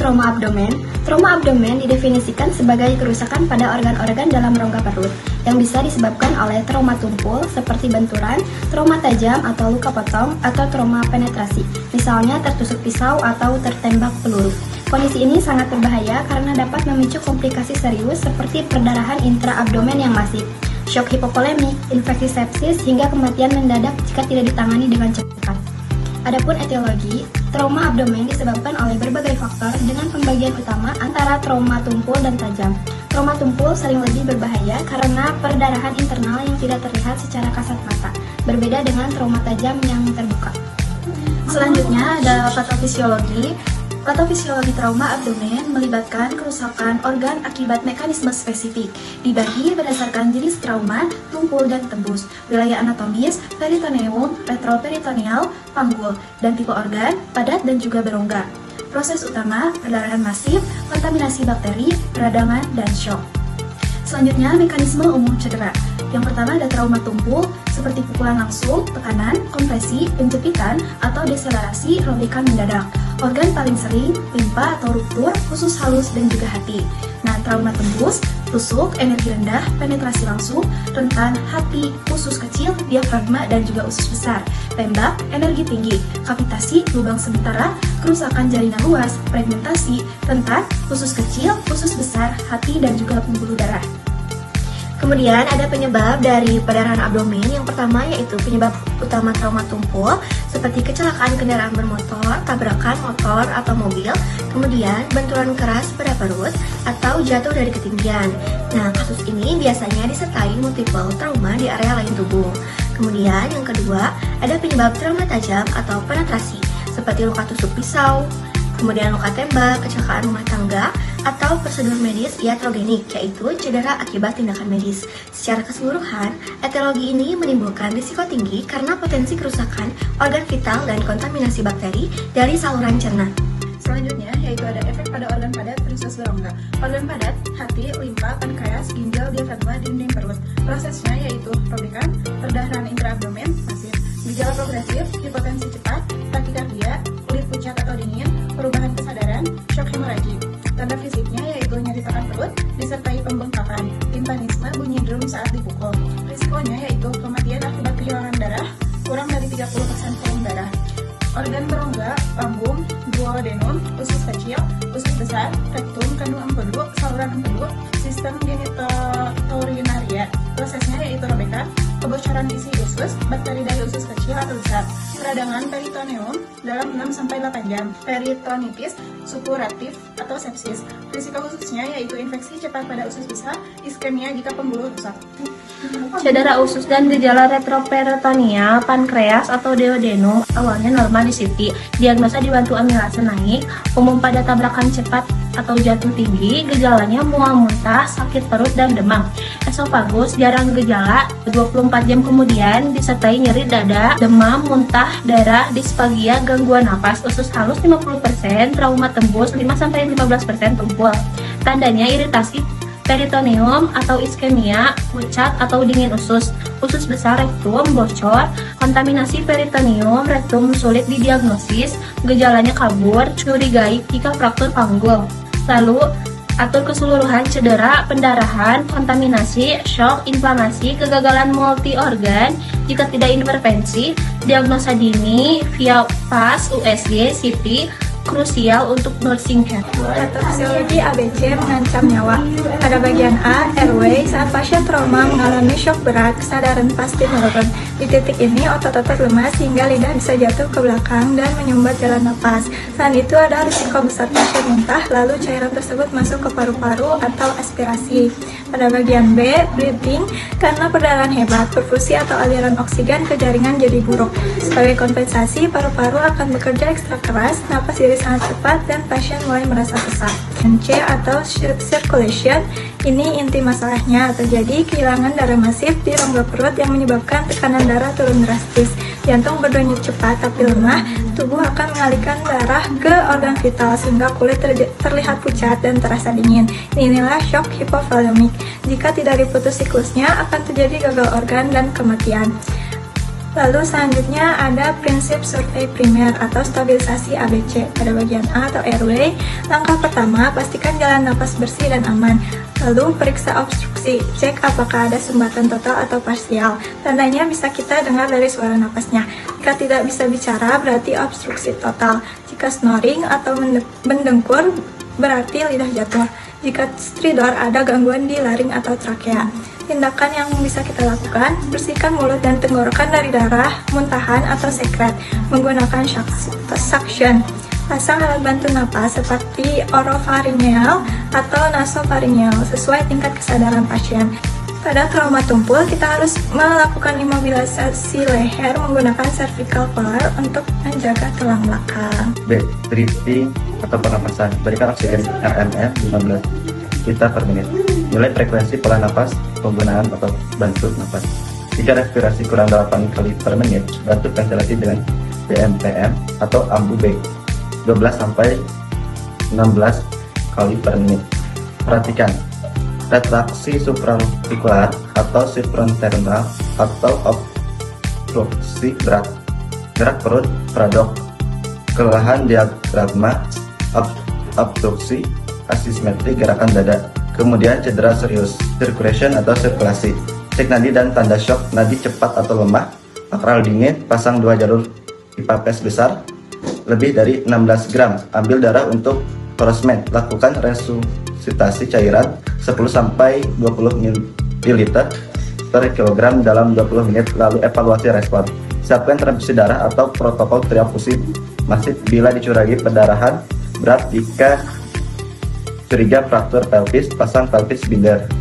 trauma abdomen. Trauma abdomen didefinisikan sebagai kerusakan pada organ-organ dalam rongga perut yang bisa disebabkan oleh trauma tumpul seperti benturan, trauma tajam atau luka potong, atau trauma penetrasi, misalnya tertusuk pisau atau tertembak peluru. Kondisi ini sangat berbahaya karena dapat memicu komplikasi serius seperti perdarahan intraabdomen yang masif, shock hipovolemik, infeksi sepsis, hingga kematian mendadak jika tidak ditangani dengan cepat. Adapun etiologi, trauma abdomen disebabkan oleh berbagai faktor dengan pembagian utama antara trauma tumpul dan tajam. Trauma tumpul sering lebih berbahaya karena perdarahan internal yang tidak terlihat secara kasat mata, berbeda dengan trauma tajam yang terbuka. Selanjutnya ada patofisiologi. Patofisiologi trauma abdomen melibatkan kerusakan organ akibat mekanisme spesifik, dibagi berdasarkan jenis trauma, tumpul dan tembus, wilayah anatomis, peritoneum, retroperitoneal, panggul, dan tipe organ, padat dan juga berongga. Proses utama, perdarahan masif, kontaminasi bakteri, peradangan, dan shock. Selanjutnya, mekanisme umum cedera. Yang pertama ada trauma tumpul, seperti pukulan langsung, tekanan, kompresi, penjepitan, atau deselerasi robekan mendadak. Organ paling sering, limpa atau ruptur, usus halus, dan juga hati. Nah, trauma tembus, tusuk, energi rendah, penetrasi langsung, rentan, hati, usus kecil, diafragma, dan juga usus besar. Tembak, energi tinggi, kavitasi, lubang sementara, kerusakan jaringan luas, fragmentasi, rentan, usus kecil, usus besar, hati, dan juga pembuluh darah. Kemudian ada penyebab dari perdarahan abdomen. Yang pertama yaitu penyebab utama trauma tumpul seperti kecelakaan kendaraan bermotor, tabrakan motor atau mobil, kemudian benturan keras pada perut atau jatuh dari ketinggian. Nah, kasus ini biasanya disertai multiple trauma di area lain tubuh. Kemudian yang kedua ada penyebab trauma tajam atau penetrasi seperti luka tusuk pisau, kemudian luka tembak, kecelakaan rumah tangga, atau prosedur medis iatrogenik, yaitu cedera akibat tindakan medis. Secara keseluruhan, etiologi ini menimbulkan risiko tinggi karena potensi kerusakan organ vital dan kontaminasi bakteri dari saluran cerna. Selanjutnya, yaitu ada efek pada organ padat versus berongga. Organ padat, hati, limpa, pankreas, ginjal, diafragma, dinding perut. Prosesnya yaitu robekan, perdarahan intraabdomen, masif. Gejala progresif, hipotensi cepat, takikardia, kulit pucat atau dingin, perubahan kesadaran, shock hemoragi. Tanda fisiknya yaitu nyeri tekan perut, disertai pembengkakan, timpanisme, bunyi drum saat dipukul. Risikonya yaitu kematian akibat kehilangan darah, kurang dari 30% volume darah. Organ berongga, lambung, duodenum, usus kecil, usus besar, rektum, kandung empedu, saluran empedu, sistem genitourinaria. Prosesnya yaitu robekan, kebocoran isi usus, bakteri dari usus kecil atau besar, peradangan peritoneum dalam 6-8 jam, peritonitis, suppuratif atau sepsis. Risiko khususnya yaitu infeksi cepat pada usus besar, iskemia jika pembuluh rusak. Cedera usus dan gejala retroperitoneal, pankreas atau duodenum awalnya normal di CT. Diagnosa dibantu amilase naik, umum pada tabrakan cepat atau jatuh tinggi, gejalanya mual muntah, sakit perut, dan demam. Esofagus jarang gejala, 24 jam kemudian disertai nyeri dada, demam, muntah, darah, disfagia, gangguan napas, usus halus 50%, trauma tembus 5-15% tumpul. Tandanya iritasi peritoneum atau iskemia, pucat atau dingin usus, usus besar rektum, bocor, kontaminasi peritoneum, rektum sulit didiagnosis, gejalanya kabur, curigai jika fraktur panggul. Lalu, atur keseluruhan cedera, pendarahan, kontaminasi, shock, inflamasi, kegagalan multi organ, jika tidak intervensi, diagnosa dini via PAS, USG, CT, krusial untuk nursing care. Patofisiologi ABC mengancam nyawa. Pada bagian A, airway, saat pasien trauma mengalami shock berat, kesadaran pasti menurun. Di titik ini, otot-otot lemas hingga lidah bisa jatuh ke belakang dan menyumbat jalan napas. Selain itu, ada risiko besar pasien muntah, lalu cairan tersebut masuk ke paru-paru atau aspirasi. Pada bagian B, breathing, karena perdarahan hebat, perfusi atau aliran oksigen ke jaringan jadi buruk. Sebagai kompensasi, paru-paru akan bekerja ekstra keras, napas jadi sangat cepat, dan pasien mulai merasa sesak. C atau circulation, ini inti masalahnya, terjadi kehilangan darah masif di rongga perut yang menyebabkan tekanan darah turun drastis. Jantung berdenyut cepat tapi lemah, tubuh akan mengalihkan darah ke organ vital sehingga kulit terlihat pucat dan terasa dingin. Inilah shock hipovolemik. Jika tidak diputus siklusnya, akan terjadi gagal organ dan kematian. Lalu selanjutnya ada prinsip survei primer atau stabilisasi ABC. Pada bagian A atau airway, langkah pertama pastikan jalan napas bersih dan aman. Lalu periksa obstruksi, cek apakah ada sumbatan total atau parsial. Tandanya bisa kita dengar dari suara napasnya. Jika tidak bisa bicara berarti obstruksi total. Jika snoring atau mendengkur berarti lidah jatuh. Jika stridor ada gangguan di laring atau trakea. Tindakan yang bisa kita lakukan, bersihkan mulut dan tenggorokan dari darah, muntahan, atau sekret menggunakan suction. Pasang alat bantu napas seperti orofaringeal atau nasofaringeal sesuai tingkat kesadaran pasien. Pada trauma tumpul, kita harus melakukan imobilisasi leher menggunakan cervical collar untuk menjaga tulang belakang. B. Breathing atau pernapasan. Berikan oksigen RMF 15 liter per menit. Nilai frekuensi pola napas penggunaan otot bantu napas. Jika respirasi kurang 8 kali per menit, bantu ventilasi dengan BMPM atau ambu B 12 sampai 16 kali per menit. Perhatikan retraksi supraorbicular atau suprainternal atau obstruksi gerak perut pradok, kelelahan diafragma, obstruksi asimetrik gerakan dada, kemudian cedera serius, circulation atau sirkulasi, cek nadi dan tanda shock, nadi cepat atau lemah, akral dingin, pasang 2 jalur pipa pes besar, lebih dari 16 gram, ambil darah untuk Forcemed, lakukan resusitasi cairan 10-20 ml per kilogram dalam 20 menit, lalu evaluasi respon. Siapkan transfusi darah atau protokol transfusi masif bila dicurigai pendarahan berat. Jika curiga fraktur pelvis, pasang pelvis binder.